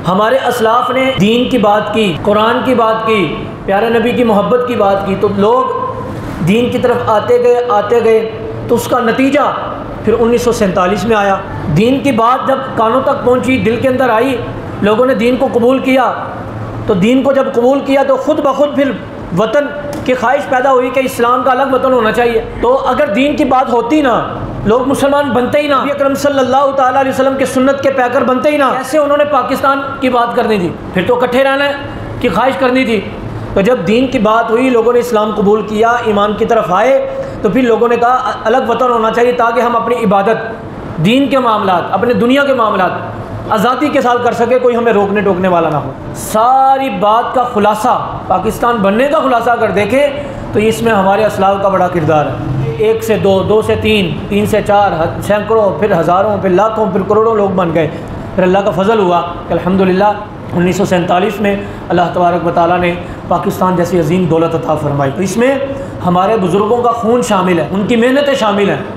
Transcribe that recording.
हमारे असलाफ़ ने दीन की बात की, कुरान की बात की, प्यारे नबी की मोहब्बत की बात की, तो लोग दीन की तरफ आते गए तो उसका नतीजा फिर 1947 में आया। दीन की बात जब कानों तक पहुंची, दिल के अंदर आई, लोगों ने दीन को कबूल किया, तो दीन को जब कबूल किया तो ख़ुद ब खुद फिर वतन की ख्वाहिश पैदा हुई कि इस्लाम का अलग वतन होना चाहिए। तो अगर दीन की बात होती ना, लोग मुसलमान बनते ही ना, नबी अकरम सल्लल्लाहु ताला अलैहि वसल्लम के सुन्नत के पैकर बनते ही ना, कैसे उन्होंने पाकिस्तान की बात करनी थी? फिर तो इकट्ठे रहने की ख्वाहिश करनी थी। तो जब दीन की बात हुई, लोगों ने इस्लाम कबूल किया, ईमान की तरफ आए, तो फिर लोगों ने कहा अलग वतन होना चाहिए ताकि हम अपनी इबादत, दीन के मामलात, अपने दुनिया के मामलात आज़ादी के साथ कर सके, कोई हमें रोकने टोकने वाला ना हो। सारी बात का खुलासा, पाकिस्तान बनने का खुलासा अगर देखें तो इसमें हमारे असलाफ का बड़ा किरदार है। 1 से 2, 2 से 3, 3 से 4, सैकड़ों, फिर हज़ारों, फिर लाखों, फिर करोड़ों लोग बन गए। फिर अल्लाह का फ़ज़ल हुआ कि अल्हम्दुलिल्लाह 1947 में अल्लाह तबारक व तआला ने पाकिस्तान जैसी अजीम दौलत अता फ़रमाई। तो इसमें हमारे बुज़ुर्गों का खून शामिल है, उनकी मेहनतें शामिल हैं।